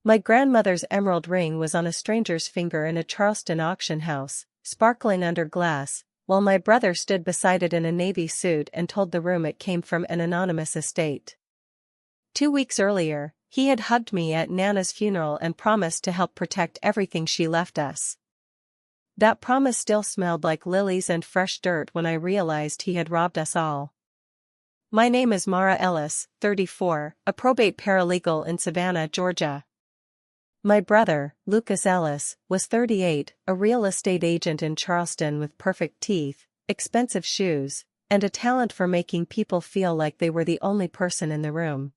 My grandmother's emerald ring was on a stranger's finger in a Charleston auction house, sparkling under glass, while my brother stood beside it in a navy suit and told the room it came from an anonymous estate. 2 weeks earlier, he had hugged me at Nana's funeral and promised to help protect everything she left us. That promise still smelled like lilies and fresh dirt when I realized he had robbed us all. My name is Mara Ellis, 34, a probate paralegal in Savannah, Georgia. My brother, Lucas Ellis, was 38, a real estate agent in Charleston with perfect teeth, expensive shoes, and a talent for making people feel like they were the only person in the room.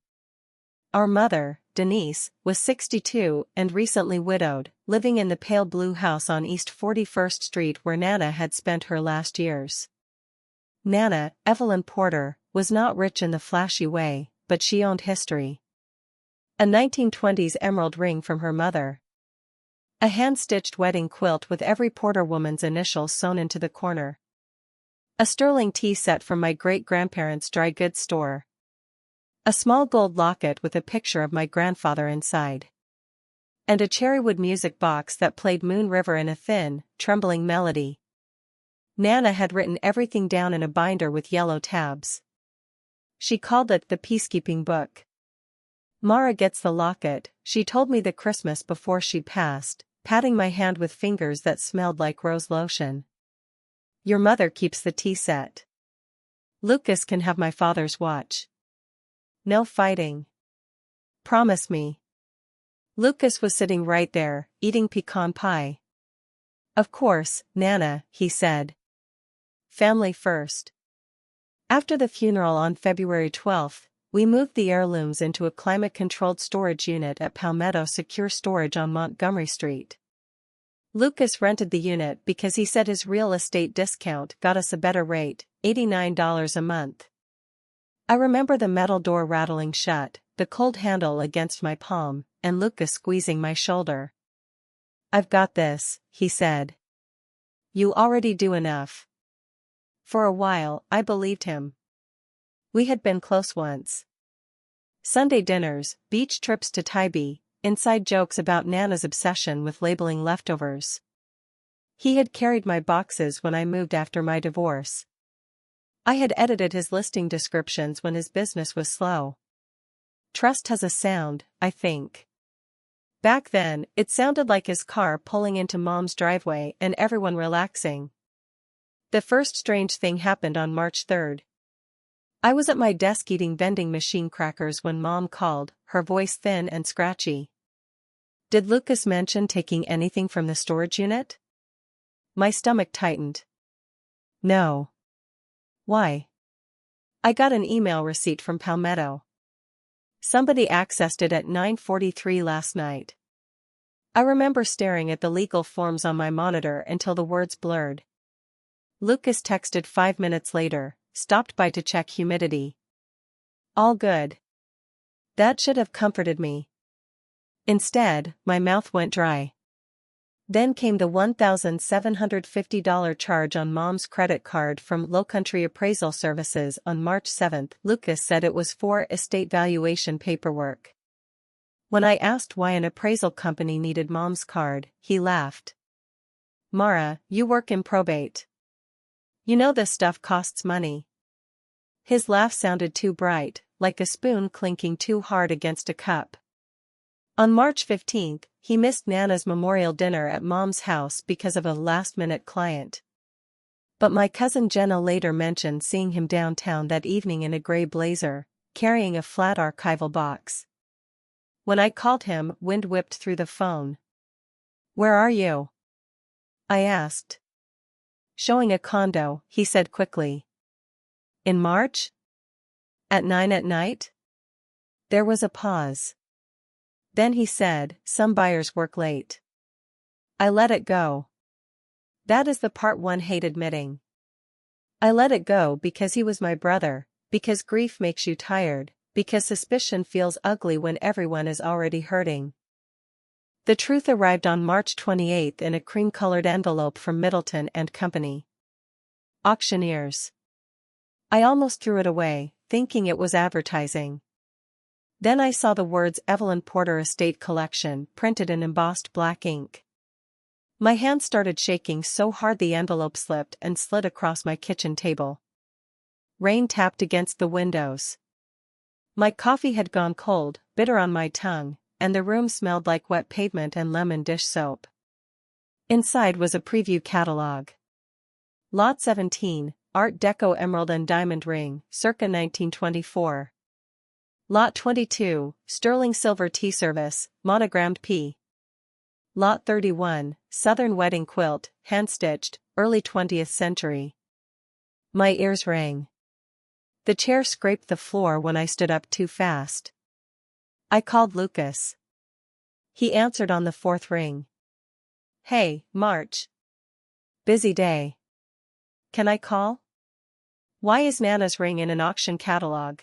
Our mother, Denise, was 62 and recently widowed, living in the pale blue house on East 41st Street where Nana had spent her last years. Nana, Evelyn Porter, was not rich in the flashy way, but she owned history. A 1920s emerald ring from her mother. A hand-stitched wedding quilt with every Porter woman's initials sewn into the corner. A sterling tea set from my great-grandparents' dry goods store. A small gold locket with a picture of my grandfather inside. And a cherrywood music box that played Moon River in a thin, trembling melody. Nana had written everything down in a binder with yellow tabs. She called it the peacekeeping book. Mara gets the locket, she told me the Christmas before she passed, patting my hand with fingers that smelled like rose lotion. Your mother keeps the tea set. Lucas can have my father's watch. No fighting. Promise me. Lucas was sitting right there, eating pecan pie. Of course, Nana, he said. Family first. After the funeral on February 12th, we moved the heirlooms into a climate-controlled storage unit at Palmetto Secure Storage on Montgomery Street. Lucas rented the unit because he said his real estate discount got us a better rate, $89 a month. I remember the metal door rattling shut, the cold handle against my palm, and Lucas squeezing my shoulder. I've got this, he said. You already do enough. For a while, I believed him. We had been close once. Sunday dinners, beach trips to Tybee, inside jokes about Nana's obsession with labeling leftovers. He had carried my boxes when I moved after my divorce. I had edited his listing descriptions when his business was slow. Trust has a sound, I think. Back then, it sounded like his car pulling into Mom's driveway and everyone relaxing. The first strange thing happened on March 3rd. I was at my desk eating vending machine crackers when Mom called, her voice thin and scratchy. Did Lucas mention taking anything from the storage unit? My stomach tightened. No. Why? I got an email receipt from Palmetto. Somebody accessed it at 9:43 last night. I remember staring at the legal forms on my monitor until the words blurred. Lucas texted 5 minutes later, stopped by to check humidity. All good. That should have comforted me. Instead, my mouth went dry. Then came the $1,750 charge on Mom's credit card from Lowcountry Appraisal Services on March 7. Lucas said it was for estate valuation paperwork. When I asked why an appraisal company needed Mom's card, he laughed. Mara, you work in probate. You know this stuff costs money. His laugh sounded too bright, like a spoon clinking too hard against a cup. On March 15, he missed Nana's memorial dinner at Mom's house because of a last-minute client. But my cousin Jenna later mentioned seeing him downtown that evening in a gray blazer, carrying a flat archival box. When I called him, wind whipped through the phone. Where are you? I asked. Showing a condo, he said quickly. In March? At 9 at night? There was a pause. Then he said, some buyers work late. I let it go. That is the part one hate admitting. I let it go because he was my brother, because grief makes you tired, because suspicion feels ugly when everyone is already hurting. The truth arrived on March 28 in a cream-colored envelope from Middleton and Company. Auctioneers. I almost threw it away, thinking it was advertising. Then I saw the words Evelyn Porter Estate Collection printed in embossed black ink. My hand started shaking so hard the envelope slipped and slid across my kitchen table. Rain tapped against the windows. My coffee had gone cold, bitter on my tongue, and the room smelled like wet pavement and lemon dish soap. Inside was a preview catalog. Lot 17, Art Deco Emerald and Diamond Ring, circa 1924. Lot 22, Sterling Silver Tea Service, monogrammed P. Lot 31, Southern Wedding Quilt, hand-stitched, early 20th century. My ears rang. The chair scraped the floor when I stood up too fast. I called Lucas. He answered on the fourth ring. Hey, March. Busy day. Can I call? Why is Nana's ring in an auction catalog?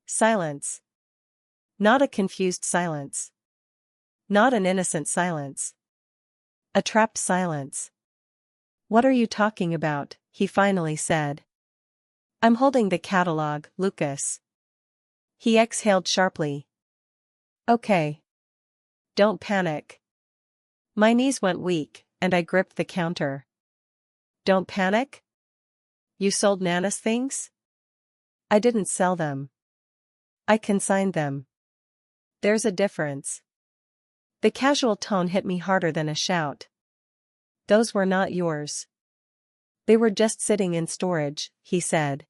Silence. Not a confused silence. Not an innocent silence. A trapped silence. What are you talking about? He finally said. I'm holding the catalog, Lucas. He exhaled sharply. Okay. Don't panic. My knees went weak, and I gripped the counter. Don't panic? You sold Nana's things? I didn't sell them. I consigned them. There's a difference. The casual tone hit me harder than a shout. Those were not yours. They were just sitting in storage, he said.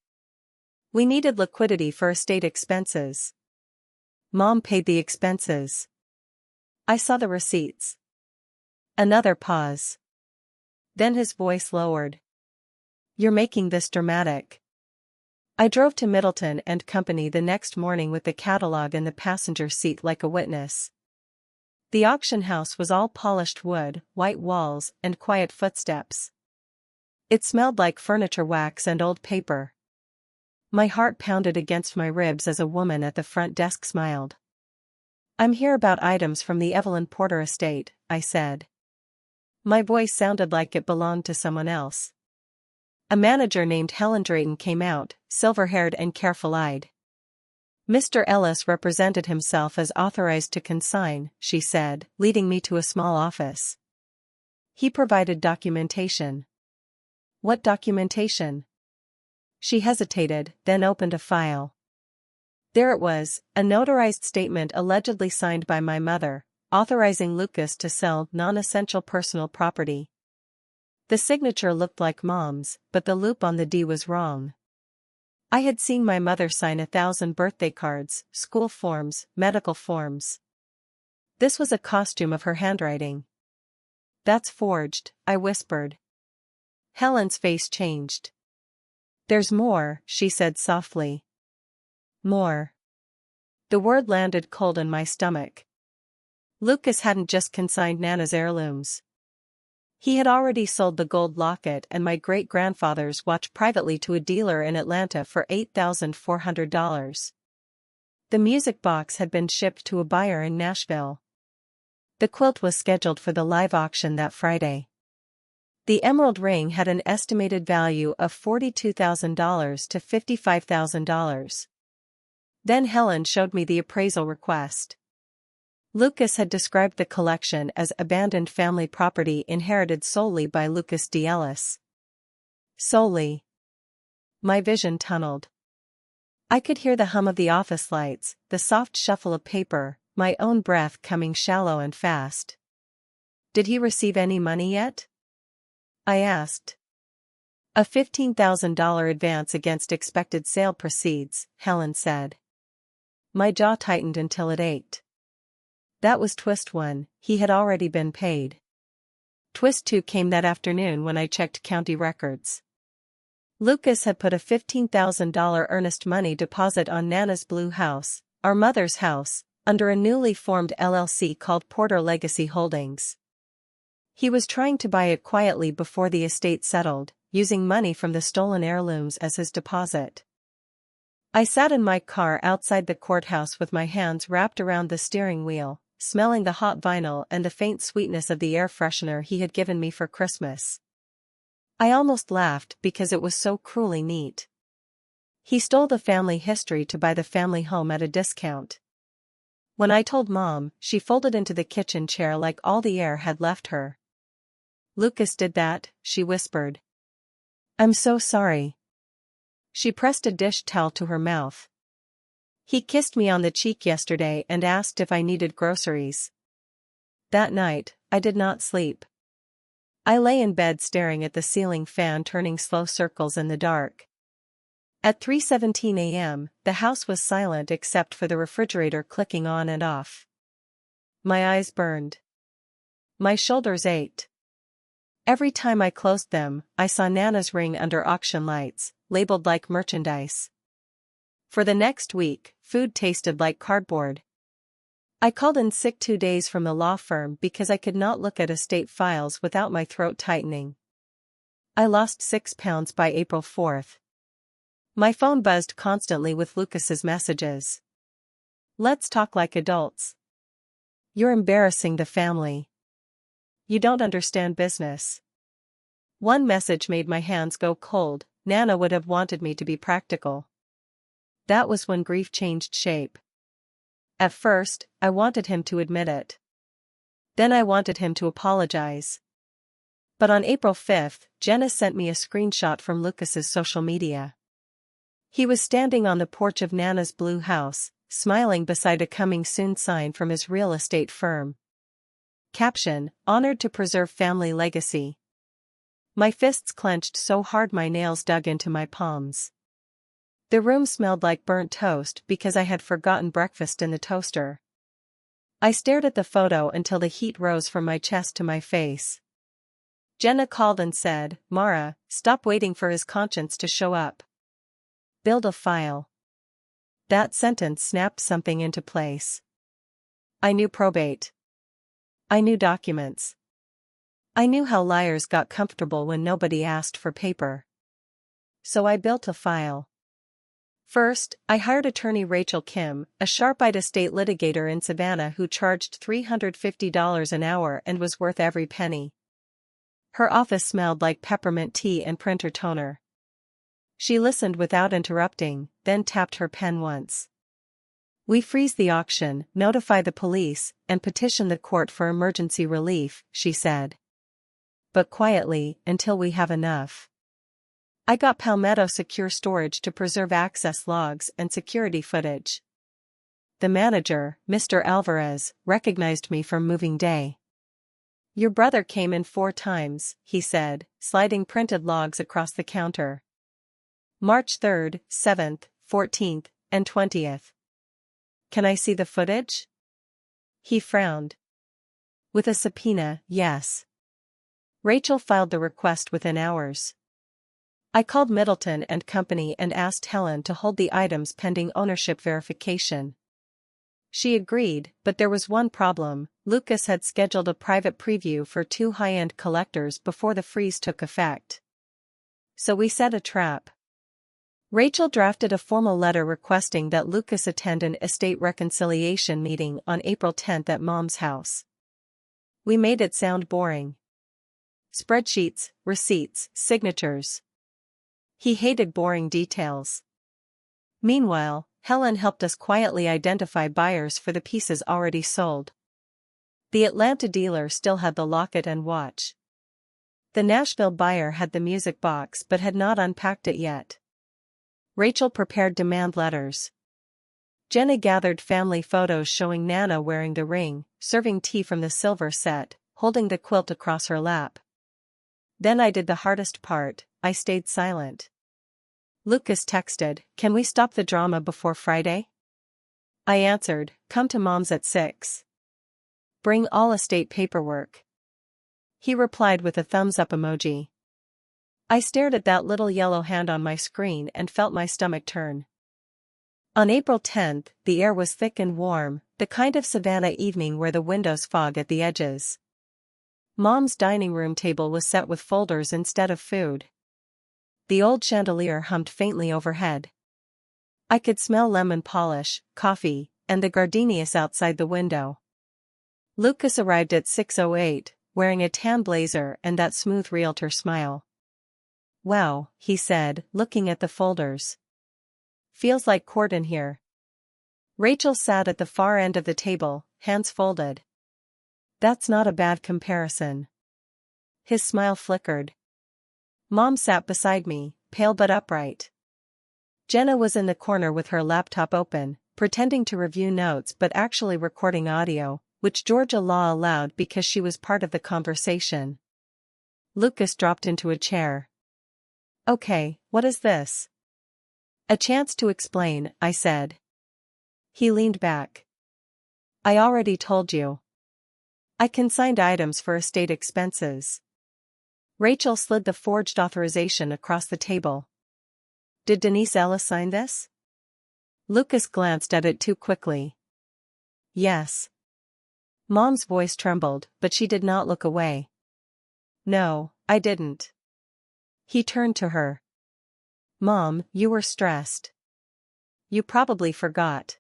We needed liquidity for estate expenses. Mom paid the expenses. I saw the receipts. Another pause. Then his voice lowered. You're making this dramatic. I drove to Middleton and Company the next morning with the catalog in the passenger seat like a witness. The auction house was all polished wood, white walls, and quiet footsteps. It smelled like furniture wax and old paper. My heart pounded against my ribs as a woman at the front desk smiled. I'm here about items from the Evelyn Porter estate, I said. My voice sounded like it belonged to someone else. A manager named Helen Drayton came out, silver-haired and careful-eyed. Mr. Ellis represented himself as authorized to consign, she said, leading me to a small office. He provided documentation. What documentation? She hesitated, then opened a file. There it was, a notarized statement allegedly signed by my mother, authorizing Lucas to sell non-essential personal property. The signature looked like Mom's, but the loop on the D was wrong. I had seen my mother sign 1,000 birthday cards, school forms, medical forms. This was a costume of her handwriting. That's forged, I whispered. Helen's face changed. There's more, she said softly. More. The word landed cold in my stomach. Lucas hadn't just consigned Nana's heirlooms. He had already sold the gold locket and my great-grandfather's watch privately to a dealer in Atlanta for $8,400. The music box had been shipped to a buyer in Nashville. The quilt was scheduled for the live auction that Friday. The emerald ring had an estimated value of $42,000 to $55,000. Then Helen showed me the appraisal request. Lucas had described the collection as abandoned family property inherited solely by Lucas D. Ellis. Solely. My vision tunneled. I could hear the hum of the office lights, the soft shuffle of paper, my own breath coming shallow and fast. Did he receive any money yet? I asked. A $15,000 advance against expected sale proceeds, Helen said. My jaw tightened until it ached. That was twist 1, he had already been paid. Twist 2 came that afternoon when I checked county records. Lucas had put a $15,000 earnest money deposit on Nana's blue house, our mother's house, under a newly formed LLC called Porter Legacy Holdings. He was trying to buy it quietly before the estate settled, using money from the stolen heirlooms as his deposit. I sat in my car outside the courthouse with my hands wrapped around the steering wheel, smelling the hot vinyl and the faint sweetness of the air freshener he had given me for Christmas. I almost laughed because it was so cruelly neat. He stole the family history to buy the family home at a discount. When I told Mom, she folded into the kitchen chair like all the air had left her. "Lucas did that," she whispered. "I'm so sorry." She pressed a dish towel to her mouth. "He kissed me on the cheek yesterday and asked if I needed groceries." That night, I did not sleep. I lay in bed staring at the ceiling fan turning slow circles in the dark. At 3:17 a.m., the house was silent except for the refrigerator clicking on and off. My eyes burned. My shoulders ached. Every time I closed them, I saw Nana's ring under auction lights, labeled like merchandise. For the next week, food tasted like cardboard. I called in sick 2 days from the law firm because I could not look at estate files without my throat tightening. I lost 6 pounds by April 4th. My phone buzzed constantly with Lucas's messages. "Let's talk like adults. You're embarrassing the family. You don't understand business." One message made my hands go cold. Nana would have wanted me to be practical. That was when grief changed shape. At first, I wanted him to admit it. Then I wanted him to apologize. But on April 5th, Jenna sent me a screenshot from Lucas's social media. He was standing on the porch of Nana's blue house, smiling beside a coming soon sign from his real estate firm. Caption: "Honored to preserve family legacy." My fists clenched so hard my nails dug into my palms. The room smelled like burnt toast because I had forgotten breakfast in the toaster. I stared at the photo until the heat rose from my chest to my face. Jenna called and said, "Mara, stop waiting for his conscience to show up. Build a file." That sentence snapped something into place. I knew probate. I knew documents. I knew how liars got comfortable when nobody asked for paper. So I built a file. First, I hired attorney Rachel Kim, a sharp-eyed estate litigator in Savannah who charged $350 an hour and was worth every penny. Her office smelled like peppermint tea and printer toner. She listened without interrupting, then tapped her pen once. "We freeze the auction, notify the police, and petition the court for emergency relief," she said. "But quietly, until we have enough." I got Palmetto Secure Storage to preserve access logs and security footage. The manager, Mr. Alvarez, recognized me from moving day. "Your brother came in 4 times, he said, sliding printed logs across the counter. "March 3rd, 7th, 14th, and 20th. Can I see the footage?" He frowned. "With a subpoena, yes." Rachel filed the request within hours. I called Middleton and Company and asked Helen to hold the items pending ownership verification. She agreed, but there was one problem: Lucas had scheduled a private preview for 2 high-end collectors before the freeze took effect. So we set a trap. Rachel drafted a formal letter requesting that Lucas attend an estate reconciliation meeting on April 10th at Mom's house. We made it sound boring. Spreadsheets, receipts, signatures. He hated boring details. Meanwhile, Helen helped us quietly identify buyers for the pieces already sold. The Atlanta dealer still had the locket and watch. The Nashville buyer had the music box but had not unpacked it yet. Rachel prepared demand letters. Jenna gathered family photos showing Nana wearing the ring, serving tea from the silver set, holding the quilt across her lap. Then I did the hardest part: I stayed silent. Lucas texted, "Can we stop the drama before Friday?" I answered, "Come to Mom's at 6. Bring all estate paperwork." He replied with a thumbs-up emoji. I stared at that little yellow hand on my screen and felt my stomach turn. On April 10th, the air was thick and warm, the kind of Savannah evening where the windows fog at the edges. Mom's dining room table was set with folders instead of food. The old chandelier hummed faintly overhead. I could smell lemon polish, coffee, and the gardenias outside the window. Lucas arrived at 6:08, wearing a tan blazer and that smooth realtor smile. "Wow," he said, looking at the folders. "Feels like court in here." Rachel sat at the far end of the table, hands folded. That's not a bad comparison. His smile flickered. Mom sat beside me, pale but upright. Jenna was in the corner with her laptop open, pretending to review notes but actually recording audio, which Georgia law allowed because she was part of the conversation. Lucas dropped into a chair. Okay, what is this? A chance to explain, I said. He leaned back. I already told you. I consigned items for estate expenses. Rachel slid the forged authorization across the table. Did Denise Ellis sign this? Lucas glanced at it too quickly. Yes. Mom's voice trembled, but she did not look away. No, I didn't. He turned to her. Mom, you were stressed. You probably forgot.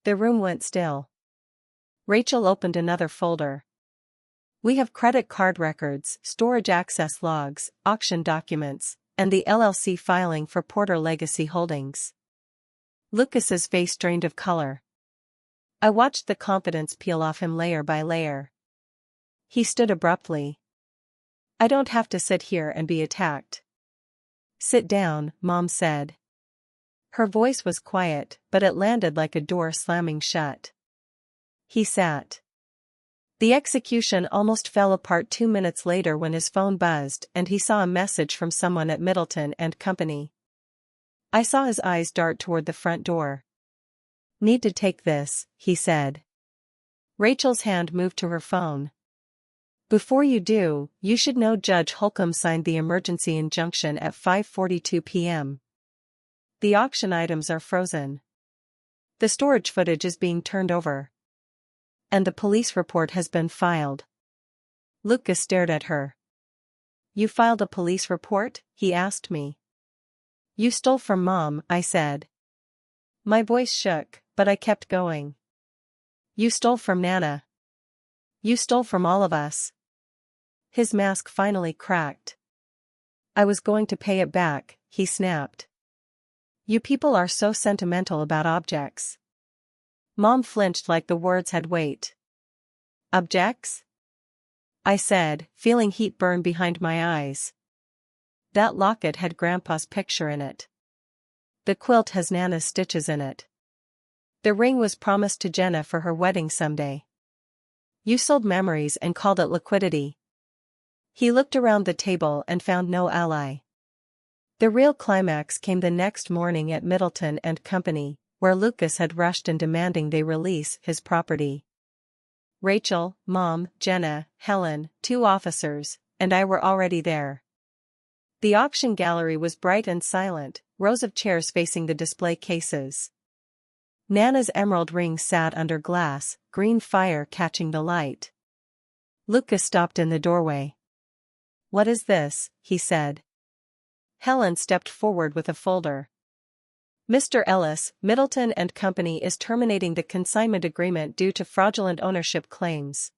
The room went still. Rachel opened another folder. We have credit card records, storage access logs, auction documents, and the LLC filing for Porter Legacy Holdings. Lucas's face drained of color. I watched the confidence peel off him layer by layer. He stood abruptly. I don't have to sit here and be attacked. Sit down, Mom said. Her voice was quiet, but it landed like a door slamming shut. He sat. The execution almost fell apart 2 minutes later when his phone buzzed and he saw a message from someone at Middleton and Company. I saw his eyes dart toward the front door. Need to take this, he said. Rachel's hand moved to her phone. Before you do, you should know Judge Holcomb signed the emergency injunction at 5:42 p.m. The auction items are frozen. The storage footage is being turned over. And the police report has been filed. Lucas stared at her. You filed a police report? He asked me. You stole from Mom, I said. My voice shook, but I kept going. You stole from Nana. You stole from all of us. His mask finally cracked. I was going to pay it back, he snapped. You people are so sentimental about objects. Mom flinched like the words had weight. Objects? I said, feeling heat burn behind my eyes. That locket had Grandpa's picture in it. The quilt has Nana's stitches in it. The ring was promised to Jenna for her wedding someday. You sold memories and called it liquidity. He looked around the table and found no ally. The real climax came the next morning at Middleton and Company, where Lucas had rushed in demanding they release his property. Rachel, Mom, Jenna, Helen, 2 officers, and I were already there. The auction gallery was bright and silent, rows of chairs facing the display cases. Nana's emerald ring sat under glass, green fire catching the light. Lucas stopped in the doorway. What is this? He said. Helen stepped forward with a folder. Mr. Ellis, Middleton and Company is terminating the consignment agreement due to fraudulent ownership claims.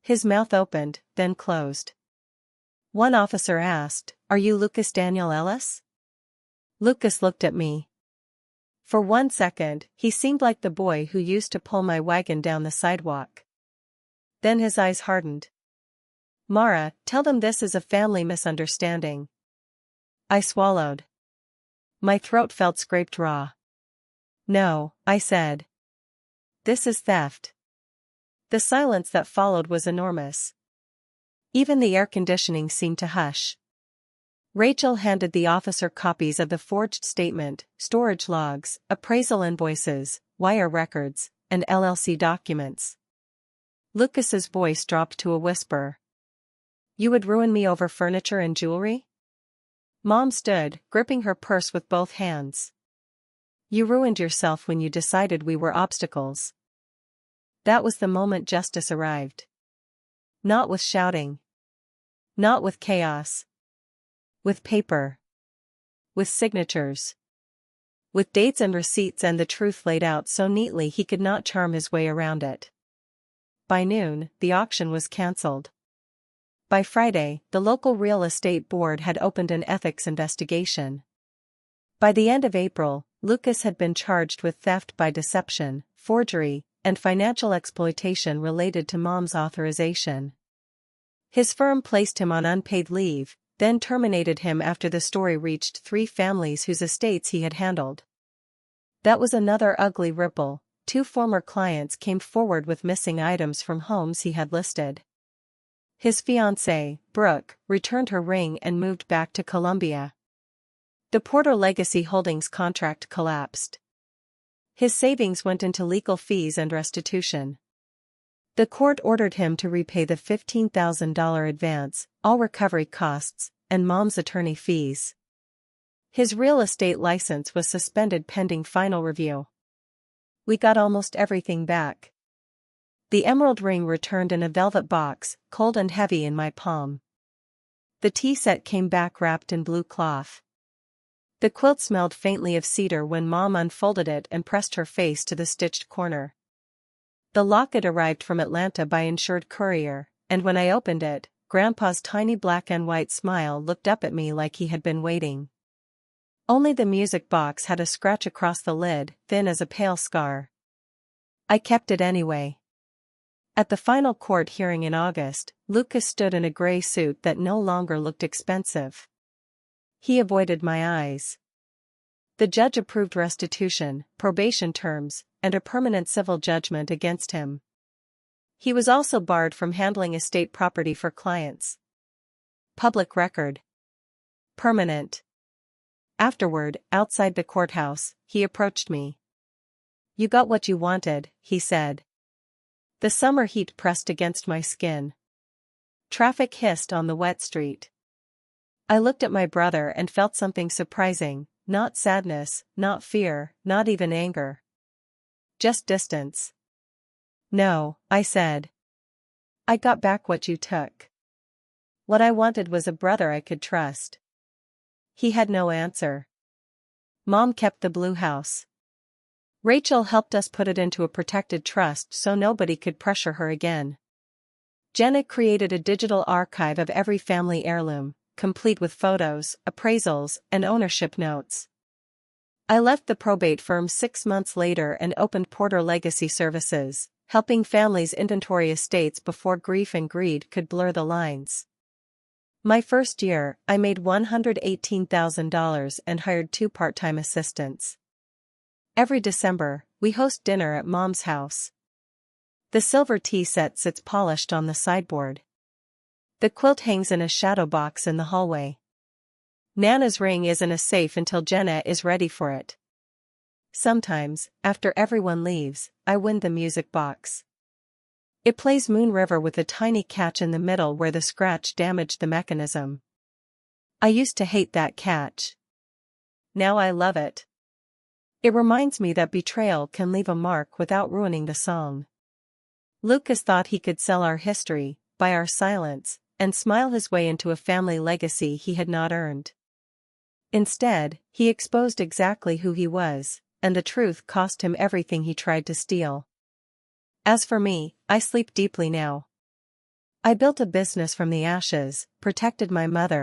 His mouth opened, then closed. One officer asked, Are you Lucas Daniel Ellis? Lucas looked at me. For 1 second, he seemed like the boy who used to pull my wagon down the sidewalk. Then his eyes hardened. Mara, tell them this is a family misunderstanding. I swallowed. My throat felt scraped raw. No, I said. This is theft. The silence that followed was enormous. Even the air conditioning seemed to hush. Rachel handed the officer copies of the forged statement, storage logs, appraisal invoices, wire records, and LLC documents. Lucas's voice dropped to a whisper. You would ruin me over furniture and jewelry? Mom stood, gripping her purse with both hands. You ruined yourself when you decided we were obstacles. That was the moment justice arrived. Not with shouting. Not with chaos. With paper. With signatures. With dates and receipts and the truth laid out so neatly he could not charm his way around it. By noon, the auction was cancelled. By Friday, the local real estate board had opened an ethics investigation. By the end of April, Lucas had been charged with theft by deception, forgery, and financial exploitation related to Mom's authorization. His firm placed him on unpaid leave, then terminated him after the story reached 3 families whose estates he had handled. That was another ugly ripple. 2 former clients came forward with missing items from homes he had listed. His fiancée, Brooke, returned her ring and moved back to Colombia. The Porter Legacy Holdings contract collapsed. His savings went into legal fees and restitution. The court ordered him to repay the $15,000 advance, all recovery costs, and Mom's attorney fees. His real estate license was suspended pending final review. We got almost everything back. The emerald ring returned in a velvet box, cold and heavy in my palm. The tea set came back wrapped in blue cloth. The quilt smelled faintly of cedar when Mom unfolded it and pressed her face to the stitched corner. The locket arrived from Atlanta by insured courier, and when I opened it, Grandpa's tiny black and white smile looked up at me like he had been waiting. Only the music box had a scratch across the lid, thin as a pale scar. I kept it anyway. At the final court hearing in August, Lucas stood in a gray suit that no longer looked expensive. He avoided my eyes. The judge approved restitution, probation terms, and a permanent civil judgment against him. He was also barred from handling estate property for clients. Public record. Permanent. Afterward, outside the courthouse, he approached me. "You got what you wanted," he said. The summer heat pressed against my skin. Traffic hissed on the wet street. I looked at my brother and felt something surprising, not sadness, not fear, not even anger. Just distance. "No," I said. "I got back what you took. What I wanted was a brother I could trust." He had no answer. Mom kept the blue house. Rachel helped us put it into a protected trust so nobody could pressure her again. Jenna created a digital archive of every family heirloom, complete with photos, appraisals, and ownership notes. I left the probate firm 6 months later and opened Porter Legacy Services, helping families inventory estates before grief and greed could blur the lines. My first year, I made $118,000 and hired 2 part-time assistants. Every December, we host dinner at Mom's house. The silver tea set sits polished on the sideboard. The quilt hangs in a shadow box in the hallway. Nana's ring is in a safe until Jenna is ready for it. Sometimes, after everyone leaves, I win the music box. It plays Moon River with a tiny catch in the middle where the scratch damaged the mechanism. I used to hate that catch. Now I love it. It reminds me that betrayal can leave a mark without ruining the song. Lucas thought he could sell our history, buy our silence, and smile his way into a family legacy he had not earned. Instead, he exposed exactly who he was, and the truth cost him everything he tried to steal. As for me, I sleep deeply now. I built a business from the ashes, protected my mother,